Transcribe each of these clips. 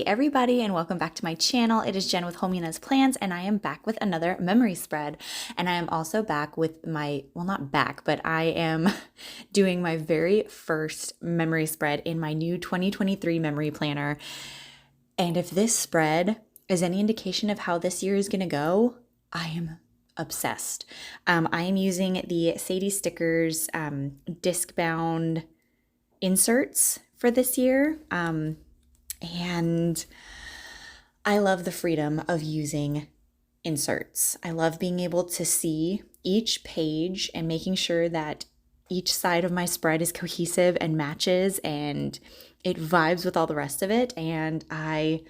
Hey everybody, and welcome back to my channel. It is Jen with Homina's Plans, and I am back with another memory spread. And I am also back with my, well, not back, but I am doing my very first memory spread in my new 2023 memory planner. And if this spread is any indication of how this year is going to go, I am obsessed. I am using the Sadie Stickers disc bound inserts for this year. And I love the freedom of using inserts. I love being able to see each page and making sure that each side of my spread is cohesive and matches and it vibes with all the rest of it. And I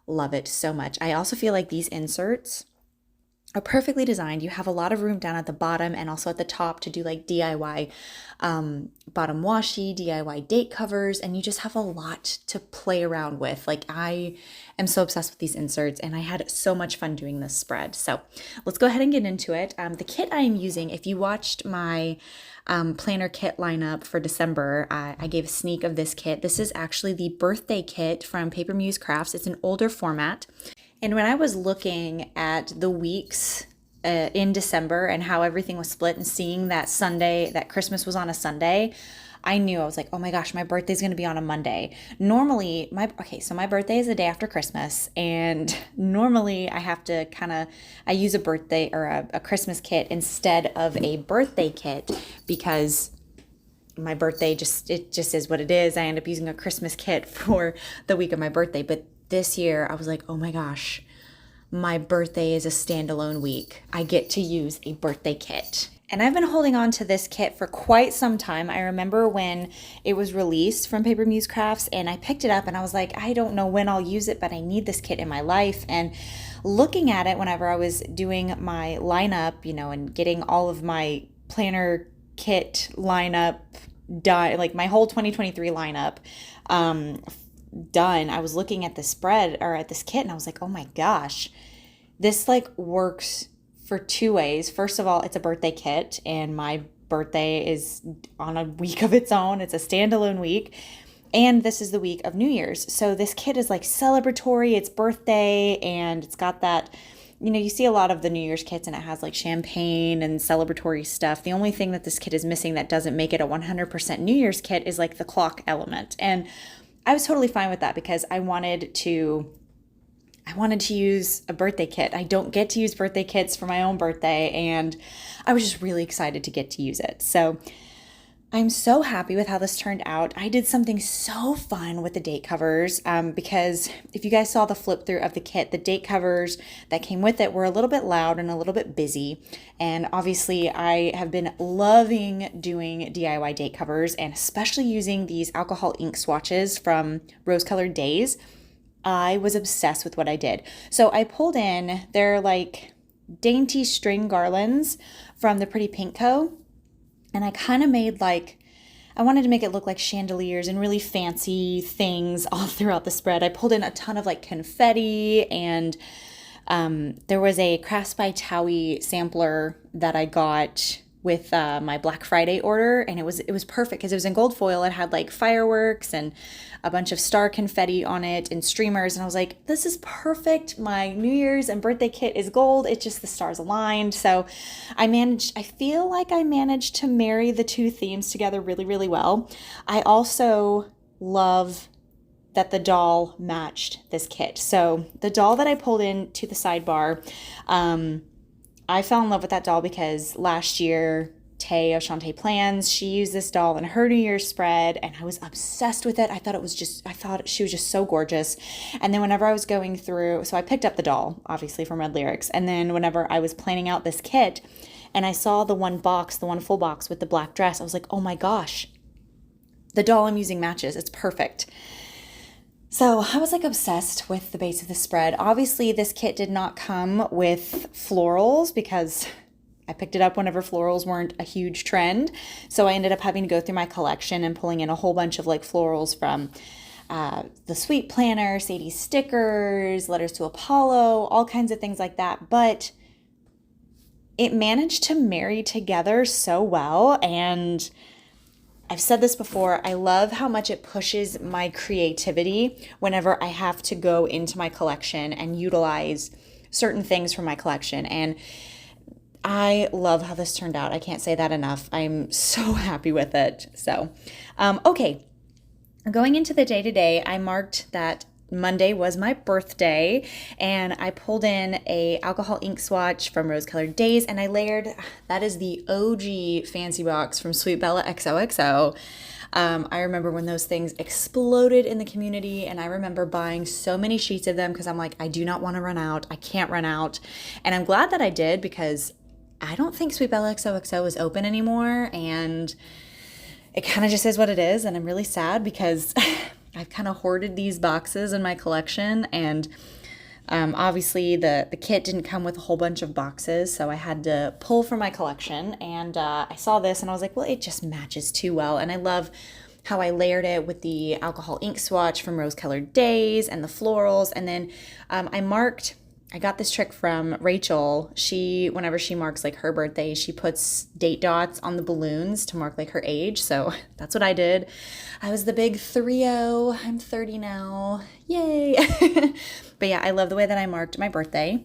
love it so much. I also feel like these inserts are perfectly designed. You have a lot of room down at the bottom and also at the top to do like DIY bottom washi, DIY date covers, and you just have a lot to play around with. Like, I am so obsessed with these inserts and I had so much fun doing this spread. So let's go ahead and get into it. The kit I am using, if you watched my planner kit lineup for December, I gave a sneak of this kit. This is actually the birthday kit from PaperMuseCrafts. It's an older format. And when I was looking at the weeks in December and how everything was split and seeing that Sunday, that Christmas was on a Sunday, I knew, I was like, oh my gosh, my birthday's going to be on a Monday. Normally, my birthday is the day after Christmas. And normally I have to I use a birthday or a Christmas kit instead of a birthday kit because my birthday it just is what it is. I end up using a Christmas kit for the week of my birthday. But this year I was like, oh my gosh, my birthday is a standalone week. I get to use a birthday kit. And I've been holding on to this kit for quite some time. I remember when it was released from PaperMuseCrafts and I picked it up and I was like, I don't know when I'll use it, but I need this kit in my life. And looking at it whenever I was doing my lineup, and getting all of my planner kit lineup done, like my whole 2023 lineup, done, I was looking at the spread or at this kit and I was like, oh my gosh, this works for two ways. First of all, it's a birthday kit and my birthday is on a week of its own. It's a standalone week. And this is the week of New Year's. So this kit is celebratory, it's birthday, and it's got that, you see a lot of the New Year's kits and it has champagne and celebratory stuff. The only thing that this kit is missing that doesn't make it a 100% New Year's kit is the clock element. And I was totally fine with that because I wanted to use a birthday kit. I don't get to use birthday kits for my own birthday, and I was just really excited to get to use it. So I'm so happy with how this turned out. I did something so fun with the date covers because if you guys saw the flip through of the kit, the date covers that came with it were a little bit loud and a little bit busy. And obviously I have been loving doing DIY date covers and especially using these alcohol ink swatches from Rose Colored Days. I was obsessed with what I did. So I pulled in their dainty string garlands from the Pretty Pink Co. And I kind of made I wanted to make it look like chandeliers and really fancy things all throughout the spread. I pulled in a ton of confetti, and there was a Crafts by Towie sampler that I got with my Black Friday order, and it was perfect because it was in gold foil. It had fireworks and a bunch of star confetti on it and streamers, and I was like, this is perfect. My New Year's and birthday kit is gold. It's just the stars aligned. So I feel like I managed to marry the two themes together really, really well. I also love that the doll matched this kit. So the doll that I pulled in to the sidebar, I fell in love with that doll because last year, Tay of Shantae Plans, she used this doll in her New Year's spread and I was obsessed with it. I thought she was just so gorgeous. And then whenever I was going through, so I picked up the doll, obviously from Red Lyrics. And then whenever I was planning out this kit and I saw the one full box with the black dress, I was like, oh my gosh, the doll I'm using matches. It's perfect. So I was obsessed with the base of the spread. Obviously, this kit did not come with florals because I picked it up whenever florals weren't a huge trend. So I ended up having to go through my collection and pulling in a whole bunch of florals from the Sweet Planner, Sadie Stickers, Letters to Apollo, all kinds of things like that. But it managed to marry together so well, and I've said this before, I love how much it pushes my creativity whenever I have to go into my collection and utilize certain things from my collection. And I love how this turned out. I can't say that enough. I'm so happy with it. So, okay. Going into the day today, I marked that Monday was my birthday, and I pulled in a alcohol ink swatch from Rose Colored Days, and I layered, that is the OG fancy box from Sweet Bella XOXO. I remember when those things exploded in the community, and I remember buying so many sheets of them because I'm like, I do not want to run out. I can't run out. And I'm glad that I did, because I don't think Sweet Bella XOXO is open anymore, and it kind of just is what it is. And I'm really sad because I've kind of hoarded these boxes in my collection, and obviously the kit didn't come with a whole bunch of boxes, so I had to pull from my collection, and I saw this and I was like, well, it just matches too well. And I love how I layered it with the alcohol ink swatch from Rose Colored Days and the florals. And then I got this trick from Rachel. Whenever she marks like her birthday, she puts date dots on the balloons to mark like her age. So that's what I did. I was the big 3-0. I'm 30 now. Yay. But yeah, I love the way that I marked my birthday.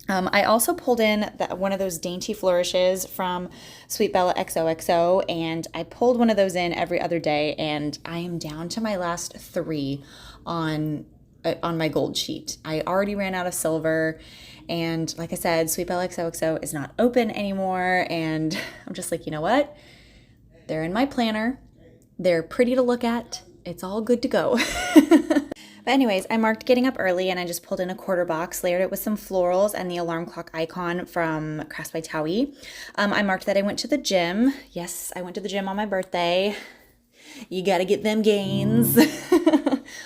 I also pulled in one of those dainty flourishes from Sweet Bella XOXO, and I pulled one of those in every other day, and I am down to my last 3 on my gold sheet. I already ran out of silver, and like I said, Sweet Bella XOXO is not open anymore, and I'm just like, you know what? They're in my planner. They're pretty to look at. It's all good to go. But anyways, I marked getting up early, and I just pulled in a quarter box, layered it with some florals and the alarm clock icon from Crafts by Towie. I marked that I went to the gym. Yes, I went to the gym on my birthday. You got to get them gains.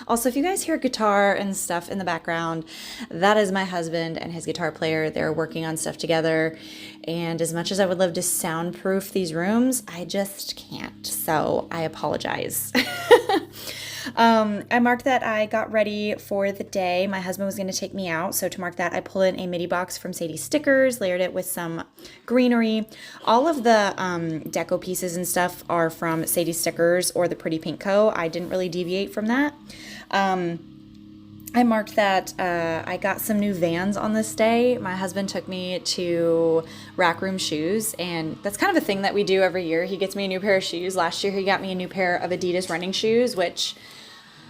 Also, if you guys hear guitar and stuff in the background, that is my husband and his guitar player. They're working on stuff together. And as much as I would love to soundproof these rooms, I just can't. So I apologize. I marked that I got ready for the day. My husband was going to take me out. So to mark that, I pulled in a midi box from Sadie Stickers, layered it with some greenery. All of the deco pieces and stuff are from Sadie Stickers or the Pretty Pink Co. I didn't really deviate from that. I marked that I got some new Vans on this day. My husband took me to Rack Room Shoes, and that's kind of a thing that we do every year. He gets me a new pair of shoes. Last year he got me a new pair of Adidas running shoes, which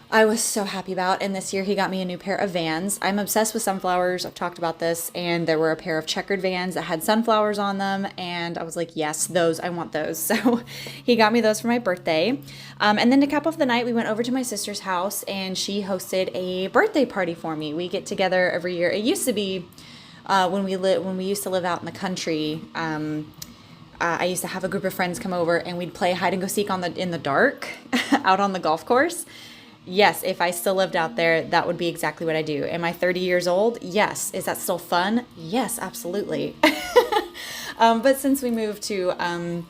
I was so happy about. And this year he got me a new pair of Vans. I'm obsessed with sunflowers. I've talked about this. And there were a pair of checkered Vans that had sunflowers on them. And I was like, yes, those, I want those. So he got me those for my birthday. And then to cap off the night, we went over to my sister's house, and she hosted a birthday party for me. We get together every year. It used to be when we used to live out in the country. I used to have a group of friends come over, and we'd play hide and go seek in the dark out on the golf course. Yes, if I still lived out there, that would be exactly what I do. Am I 30 years old? Yes. Is that still fun? Yes, absolutely. But since we moved to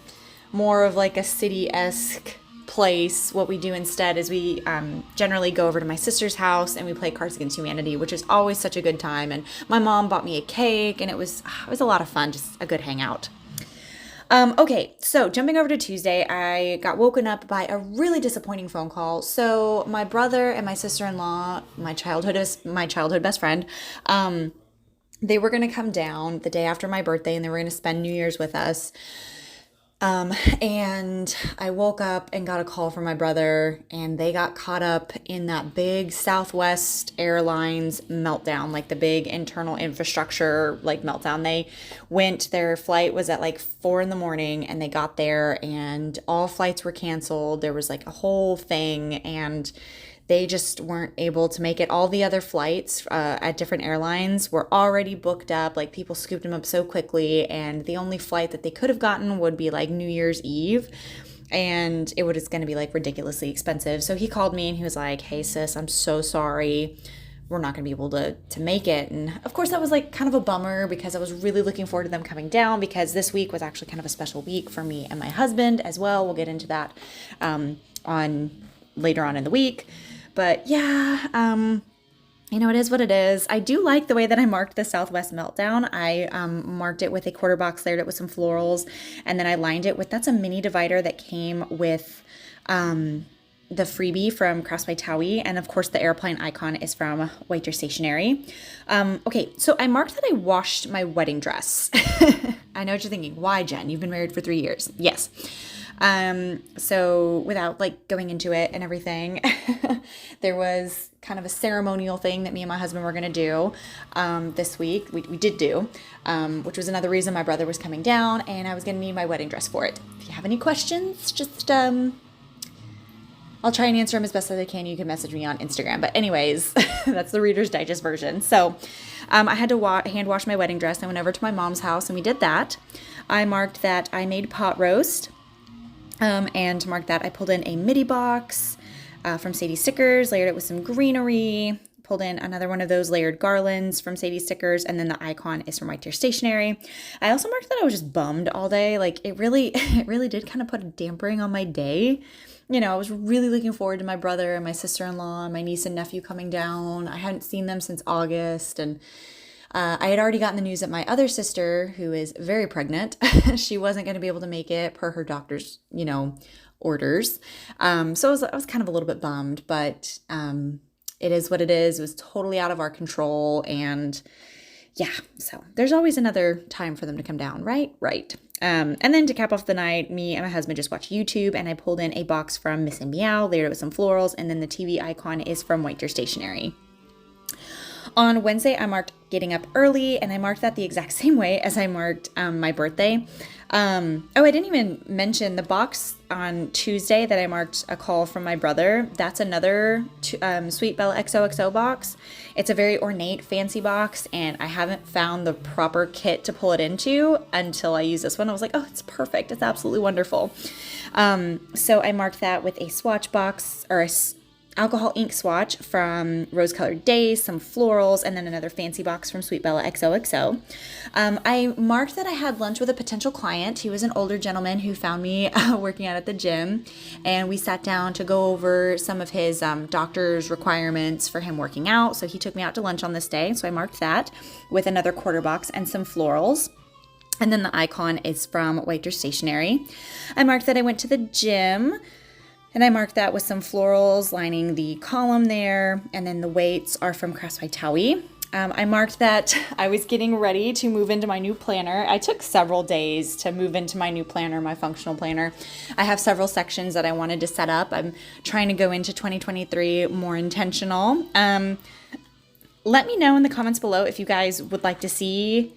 more of like a city-esque place, what we do instead is we generally go over to my sister's house and we play Cards Against Humanity, which is always such a good time. And my mom bought me a cake, and it was a lot of fun, just a good hangout. Okay, so jumping over to Tuesday, I got woken up by a really disappointing phone call. So my brother and my sister-in-law, my childhood best friend, they were going to come down the day after my birthday, and they were going to spend New Year's with us. And I woke up and got a call from my brother, and they got caught up in that big Southwest Airlines meltdown, like the big internal infrastructure, like meltdown. Their flight was at like 4 a.m, and they got there and all flights were canceled. There was like a whole thing, and they just weren't able to make it. All the other flights at different airlines were already booked up. Like, people scooped them up so quickly, and the only flight that they could have gotten would be like New Year's Eve, and it was going to be like ridiculously expensive. So he called me and he was like, hey sis, I'm so sorry. We're not going to be able to make it. And of course that was like kind of a bummer, because I was really looking forward to them coming down, because this week was actually kind of a special week for me and my husband as well. We'll get into that later on in the week. But yeah, you know, it is what it is. I do like the way that I marked the Southwest Meltdown. I marked it with a quarter box, layered it with some florals, and then I lined it with, that's a mini divider that came with the freebie from Crafts by Towie, and of course the airplane icon is from Whiter Stationery. Okay, so I marked that I washed my wedding dress. I know what you're thinking. Why, Jen? You've been married for 3 years. Yes. So without like going into it and everything, there was kind of a ceremonial thing that me and my husband were going to do this week. We did do, which was another reason my brother was coming down, and I was going to need my wedding dress for it. If you have any questions, just I'll try and answer them as best as I can. You can message me on Instagram. But anyways, that's the Reader's Digest version. So I had to hand wash my wedding dress. I went over to my mom's house and we did that. I marked that I made pot roast. And to mark that, I pulled in a midi box from Sadie Stickers, layered it with some greenery, pulled in another one of those layered garlands from Sadie Stickers, and then the icon is from Whiter Stationery. I also marked that I was just bummed all day. Like it really did kind of put a dampering on my day. You know, I was really looking forward to my brother and my sister-in-law and my niece and nephew coming down. I hadn't seen them since August, and I had already gotten the news that my other sister, who is very pregnant, she wasn't going to be able to make it per her doctor's, you know, orders. So I was kind of a little bit bummed, but it is what it is. It was totally out of our control, and yeah, so there's always another time for them to come down, right? Right. And then to cap off the night, me and my husband just watched YouTube, and I pulled in a box from Miss and Meow, layered it with some florals, and then the TV icon is from Whiter Stationery. On Wednesday, I marked getting up early, and I marked that the exact same way as I marked my birthday. I didn't even mention the box on Tuesday that I marked a call from my brother. That's another Sweet Bella XOXO box. It's a very ornate, fancy box, and I haven't found the proper kit to pull it into until I use this one. I was like, oh, it's perfect. It's absolutely wonderful. So I marked that with a swatch box, or a alcohol ink swatch from Rose Colored Days, some florals, and then another fancy box from Sweet Bella XOXO. I marked that I had lunch with a potential client. He was an older gentleman who found me working out at the gym, and we sat down to go over some of his doctor's requirements for him working out. So he took me out to lunch on this day. So I marked that with another quarter box and some florals. And then the icon is from Whiter Stationery. I marked that I went to the gym, and I marked that with some florals lining the column there. And then the weights are from Crafts by Towie. I marked that I was getting ready to move into my new planner. I took several days to move into my new planner, my functional planner. I have several sections that I wanted to set up. I'm trying to go into 2023 more intentional. Let me know in the comments below if you guys would like to see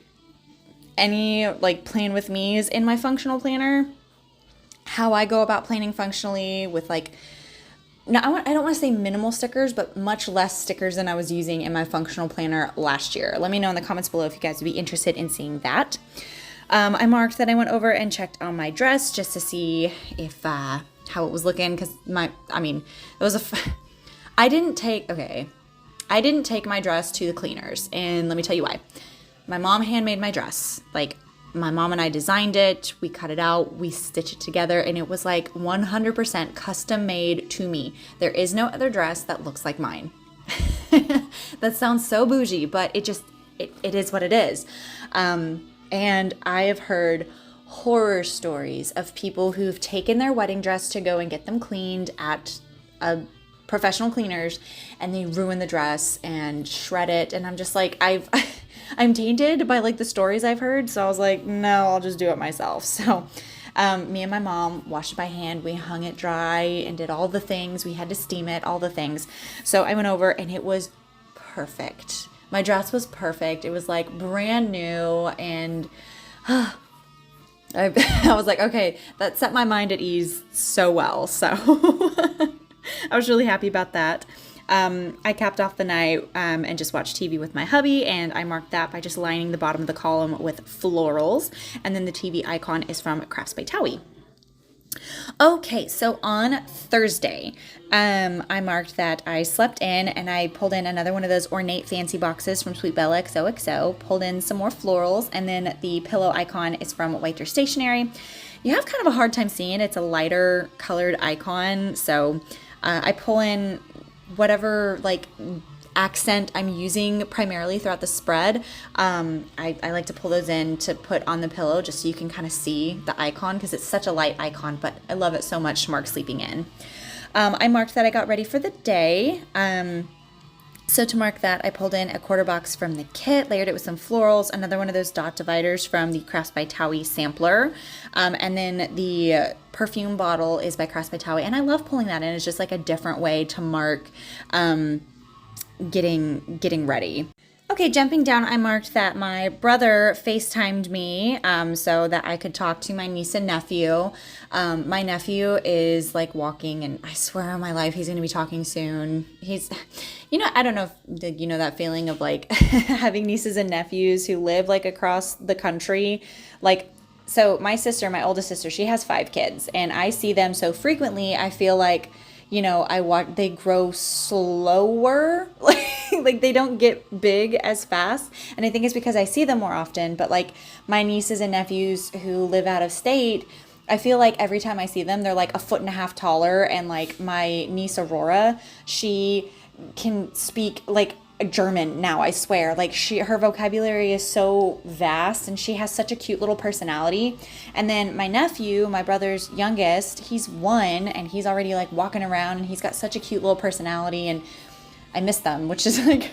any like plan with me's in my functional planner. How I go about planning functionally with like, now I don't want to say minimal stickers, but much less stickers than I was using in my functional planner last year. Let me know in the comments below if you guys would be interested in seeing that. I marked that I went over and checked on my dress just to see if how it was looking, because I didn't take my dress to the cleaners, and let me tell you why. My mom handmade my dress. Like, my mom and I designed it, we cut it out, we stitched it together, and it was like 100% custom made to me. There is no other dress that looks like mine. That sounds so bougie, but it is what it is. And I have heard horror stories of people who've taken their wedding dress to go and get them cleaned at a professional cleaners, and they ruin the dress and shred it, and I'm just like, I'm tainted by like the stories I've heard, so I was like, no, I'll just do it myself. So me and my mom washed it by hand, we hung it dry and did all the things, we had to steam it, all the things. So I went over and it was perfect. My dress was perfect. It was like brand new, and I was like, okay, that set my mind at ease so well. So I was really happy about that. I capped off the night and just watched TV with my hubby, and I marked that by just lining the bottom of the column with florals, and then the TV icon is from Crafts by Towie. Okay, so on Thursday, I marked that I slept in, and I pulled in another one of those ornate fancy boxes from Sweet Bella XOXO, pulled in some more florals, and then the pillow icon is from Whiter Stationery. You have kind of a hard time seeing, it's a lighter colored icon, so I pull in whatever like accent I'm using primarily throughout the spread. I like to pull those in to put on the pillow just so you can kind of see the icon, because it's such a light icon, but I love it so much to mark sleeping in. I marked that I got ready for the day. So to mark that, I pulled in a quarter box from the kit, layered it with some florals, another one of those dot dividers from the Crafts by Towie sampler, and then the perfume bottle is by Crafts by Towie, and I love pulling that in. It's just like a different way to mark getting ready. Okay, jumping down, I marked that my brother FaceTimed me so that I could talk to my niece and nephew. My nephew is like walking, and I swear on my life, he's going to be talking soon. He's, I don't know if you know that feeling of like having nieces and nephews who live like across the country. Like, so my sister, my oldest sister, she has 5 kids, and I see them so frequently, I feel like, they grow slower, like they don't get big as fast. And I think it's because I see them more often. But like my nieces and nephews who live out of state, I feel like every time I see them, they're like 1.5 feet taller. And like my niece Aurora, she can speak like German now, I swear. Like her vocabulary is so vast, and she has such a cute little personality. And then my nephew, my brother's youngest, he's 1, and he's already like walking around, and he's got such a cute little personality, and I miss them, which is like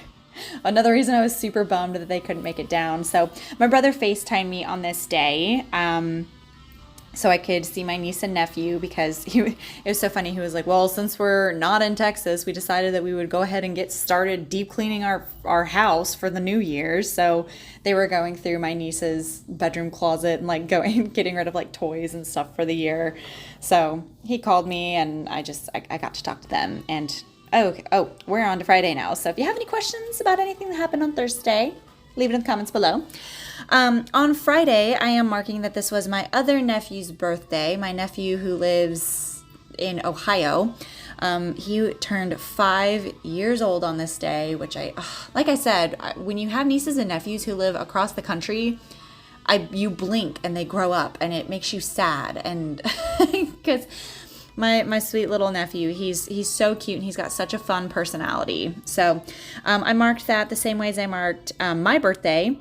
another reason I was super bummed that they couldn't make it down. So my brother FaceTimed me on this day, so I could see my niece and nephew, because it was so funny. He was like, well, since we're not in Texas, we decided that we would go ahead and get started deep cleaning our house for the new year. So they were going through my niece's bedroom closet and like getting rid of like toys and stuff for the year. So he called me, and I got to talk to them. And oh, we're on to Friday now. So if you have any questions about anything that happened on Thursday, leave it in the comments below. On Friday, I am marking that this was my other nephew's birthday. My nephew who lives in Ohio. He turned 5 years old on this day, which like I said, when you have nieces and nephews who live across the country, you blink and they grow up, and it makes you sad. And because my sweet little nephew, he's so cute, and he's got such a fun personality. So I marked that the same way as I marked my birthday,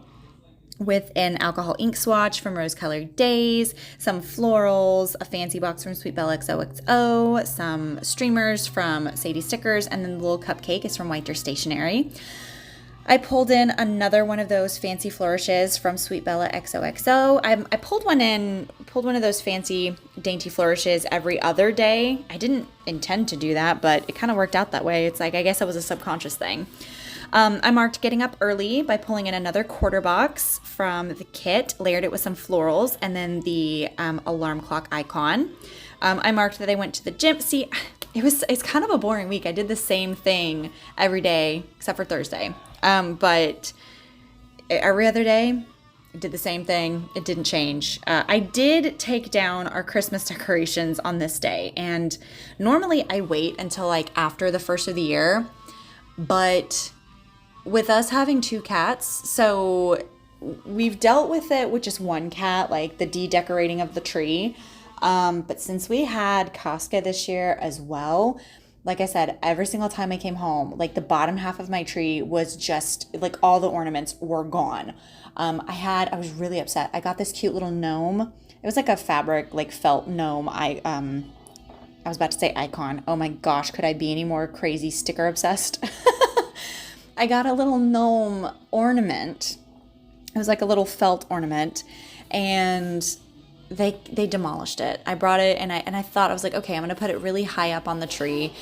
with an alcohol ink swatch from Rose Colored Days, some florals, a fancy box from Sweet Belle XOXO, some streamers from Sadie Stickers, and then the little cupcake is from White Deer Stationery. I pulled in another one of those fancy flourishes from Sweet Bella XOXO. I pulled one of those fancy dainty flourishes every other day. I didn't intend to do that, but it kind of worked out that way. It's like, I guess it was a subconscious thing. I marked getting up early by pulling in another quarter box from the kit, layered it with some florals, and then the alarm clock icon. I marked that I went to the gym. See, it's kind of a boring week. I did the same thing every day except for Thursday. But every other day, I did the same thing. It didn't change. I did take down our Christmas decorations on this day, and normally I wait until like after the first of the year, but with us having 2 cats, so we've dealt with it with just 1 cat, like the de-decorating of the tree. But since we had Casca this year as well, like I said, every single time I came home, like the bottom half of my tree was just like all the ornaments were gone. I was really upset. I got this cute little gnome. It was like a fabric, like felt gnome. I was about to say icon. Oh my gosh, could I be any more crazy sticker obsessed? I got a little gnome ornament. It was like a little felt ornament, and they demolished it. I brought it, and I thought, I was like, okay, I'm gonna put it really high up on the tree,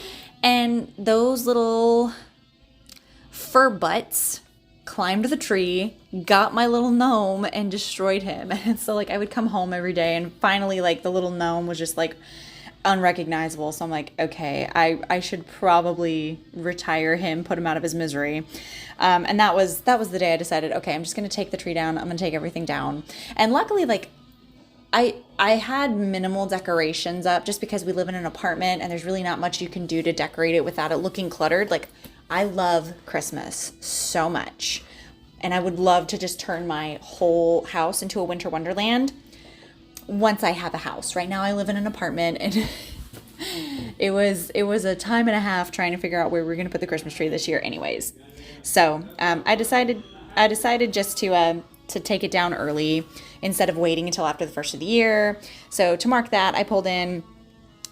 and those little fur butts climbed the tree, got my little gnome, and destroyed him. And so like I would come home every day, and finally like the little gnome was just like unrecognizable. So I'm like, okay, I should probably retire him, put him out of his misery. And that was the day I decided, okay, I'm just gonna take the tree down. I'm gonna take everything down. And luckily, like I had minimal decorations up just because we live in an apartment and there's really not much you can do to decorate it without it looking cluttered. Like I love Christmas so much, and I would love to just turn my whole house into a winter wonderland once I have a house. Right now I live in an apartment, and it was a time and a half trying to figure out where we were going to put the Christmas tree this year anyways. So I decided just to take it down early instead of waiting until after the first of the year. So to mark that, I pulled in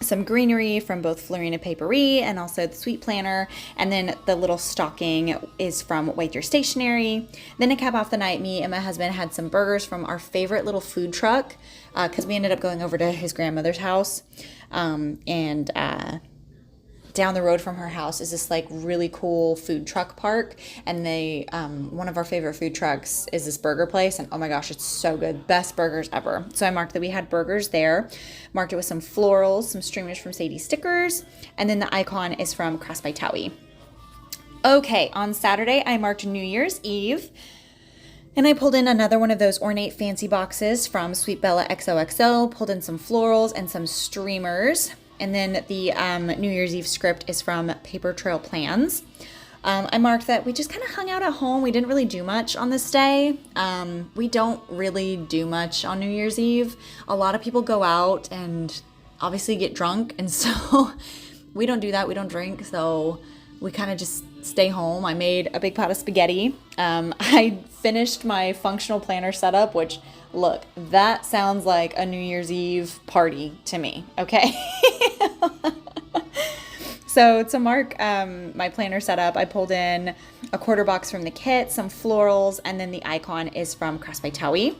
some greenery from both Florina Paperie and also the Sweet Planner, and then the little stocking is from White Deer Stationery. Then to cap off the night, me and my husband had some burgers from our favorite little food truck because we ended up going over to his grandmother's house, and down the road from her house is this like really cool food truck park, and they one of our favorite food trucks is this burger place, and oh my gosh, it's so good, best burgers ever. So I marked that we had burgers there, marked it with some florals, some streamers from Sadie Stickers, and then the icon is from Crafts by Towie. Okay, on Saturday I marked New Year's Eve, and I pulled in another one of those ornate fancy boxes from Sweet Bella XOXO, pulled in some florals and some streamers. And then the New Year's Eve script is from Paper Trail Plans. I marked that we just kind of hung out at home. We didn't really do much on this day. We don't really do much on New Year's Eve. A lot of people go out and obviously get drunk. And so we don't do that. We don't drink. So we kind of just stay home. I made a big pot of spaghetti. I finished my functional planner setup, which, look, that sounds like a New Year's Eve party to me, okay? So to mark my planner setup, I pulled in a quarter box from the kit, some florals, and then the icon is from Crafts by Towie.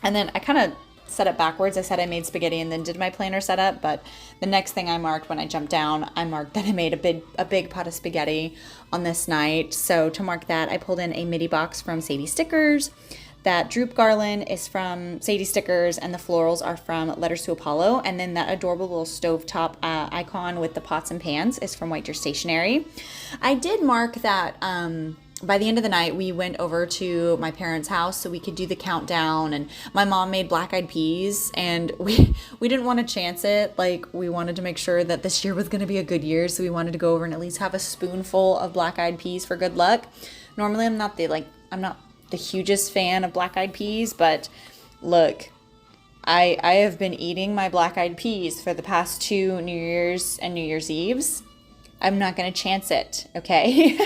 And then I kind of set it backwards. I said I made spaghetti and then did my planner setup, but the next thing I marked when I jumped down, I marked that I made a big pot of spaghetti on this night. So to mark that, I pulled in a midi box from Sadie Stickers. That droop garland is from Sadie Stickers, and the florals are from Letters to Apollo. And then that adorable little stovetop icon with the pots and pans is from White Deer Stationery. I did mark that by the end of the night, we went over to my parents' house so we could do the countdown, and my mom made black-eyed peas, and we didn't want to chance it. Like, we wanted to make sure that this year was going to be a good year, so we wanted to go over and at least have a spoonful of black-eyed peas for good luck. Normally, I'm not the hugest fan of black-eyed peas, but look, I have been eating my black-eyed peas for the past 2 New Year's and New Year's Eves. I'm not going to chance it, okay?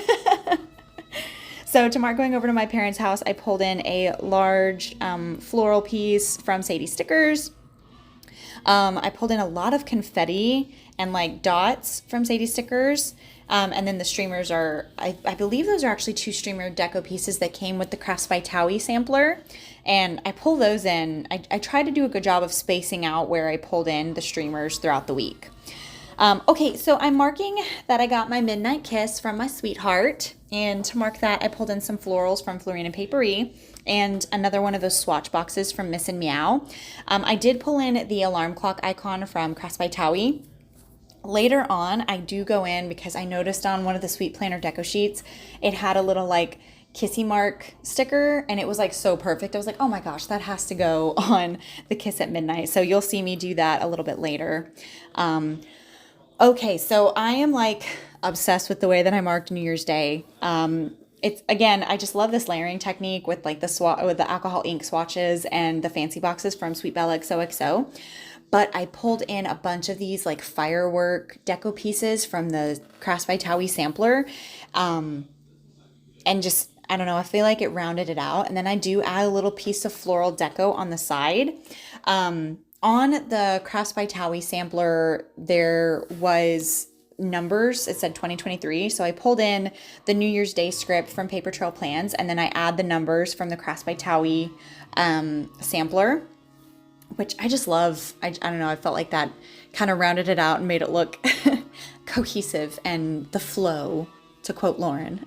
So to mark going over to my parents' house, I pulled in a large floral piece from Sadie Stickers. I pulled in a lot of confetti and like dots from Sadie Stickers. And then the streamers are, I believe those are actually 2 streamer deco pieces that came with the Crafts by Towie sampler. And I pull those in. I try to do a good job of spacing out where I pulled in the streamers throughout the week. Okay, so I'm marking that I got my Midnight Kiss from my sweetheart. And to mark that, I pulled in some florals from Florina Paperie and another one of those swatch boxes from Miss and Meow. I did pull in the alarm clock icon from Crafts by Towie. Later on, I do go in because I noticed on one of the Sweet Planner deco sheets, it had a little like kissy mark sticker, and it was like so perfect. I was like, oh my gosh, that has to go on the Kiss at Midnight. So you'll see me do that a little bit later. Okay, so I am like obsessed with the way that I marked New Year's Day. It's, again, I just love this layering technique with like with the alcohol ink swatches and the fancy boxes from Sweet Bella XOXO. But I pulled in a bunch of these like firework deco pieces from the Crafts by Towie sampler. And just, I don't know, I feel like it rounded it out. And then I do add a little piece of floral deco on the side. On the Crafts by Towie sampler, there was numbers. It said 2023. So I pulled in the New Year's Day script from Paper Trail Plans, and then I add the numbers from the Crafts by Towie sampler, which I just love. I don't know. I felt like that kind of rounded it out and made it look cohesive and the flow, to quote Lauren.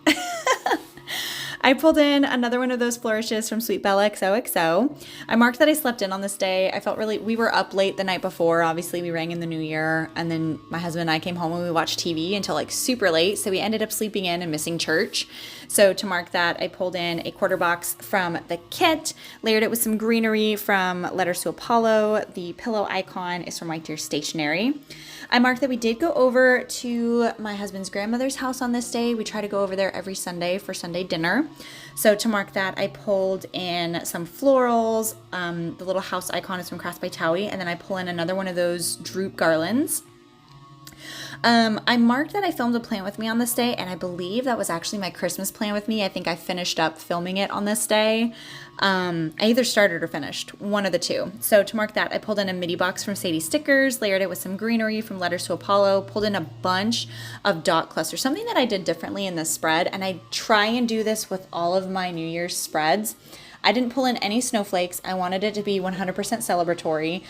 I pulled in another one of those flourishes from Sweet Bella XOXO. I marked that I slept in on this day. I felt we were up late the night before. Obviously, we rang in the new year, and then my husband and I came home and we watched TV until like super late. So we ended up sleeping in and missing church. So to mark that, I pulled in a quarter box from the kit, layered it with some greenery from Letters to Apollo. The pillow icon is from White Deer Stationery. I marked that we did go over to my husband's grandmother's house on this day. We try to go over there every Sunday for Sunday dinner. So to mark that, I pulled in some florals. The little house icon is from Crafts by Towie. And then I pull in another one of those droop garlands. I marked that I filmed a plan with me on this day, and I believe that was actually my Christmas plan with me. I think I finished up filming it on this day. I either started or finished, one of the two. So to mark that, I pulled in a midi box from Sadie Stickers, layered it with some greenery from Letters to Apollo, pulled in a bunch of dot clusters, something that I did differently in this spread, and I try and do this with all of my New Year's spreads. I didn't pull in any snowflakes. I wanted it to be 100% celebratory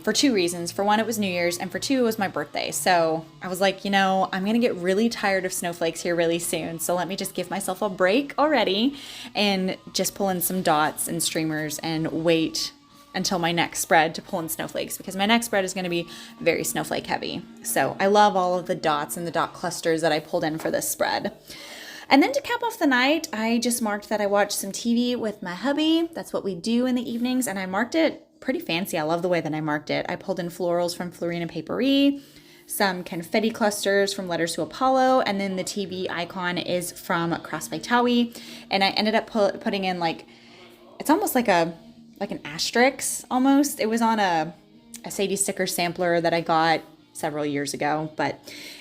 for two reasons. For one, it was New Year's, and for two, it was my birthday. So I was like, I'm going to get really tired of snowflakes here really soon. So let me just give myself a break already and just pull in some dots and streamers and wait until my next spread to pull in snowflakes, because my next spread is going to be very snowflake heavy. So I love all of the dots and the dot clusters that I pulled in for this spread. And then to cap off the night, I just marked that I watched some TV with my hubby. That's what we do in the evenings, and I marked it pretty fancy. I love the way that I marked it. I pulled in florals from Florina Paperie, some confetti clusters from Letters to Apollo, and then the TV icon is from Cross by Towie. And I ended up putting in it's almost like an asterisk almost. It was on a Sadie sticker sampler that I got several years ago. But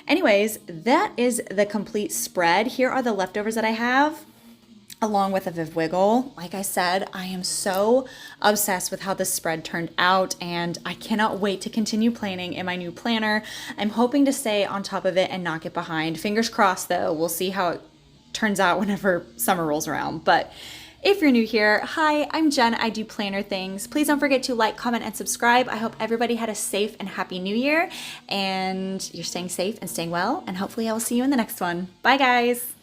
anyways, that is the complete spread. Here are the leftovers that I have, along with a Viv Wiggle. Like I said, I am so obsessed with how this spread turned out, and I cannot wait to continue planning in my new planner. I'm hoping to stay on top of it and not get behind. Fingers crossed though. We'll see how it turns out whenever summer rolls around. But if you're new here, hi, I'm Jen. I do planner things. Please don't forget to like, comment, and subscribe. I hope everybody had a safe and happy new year, and you're staying safe and staying well, and hopefully I will see you in the next one. Bye, guys.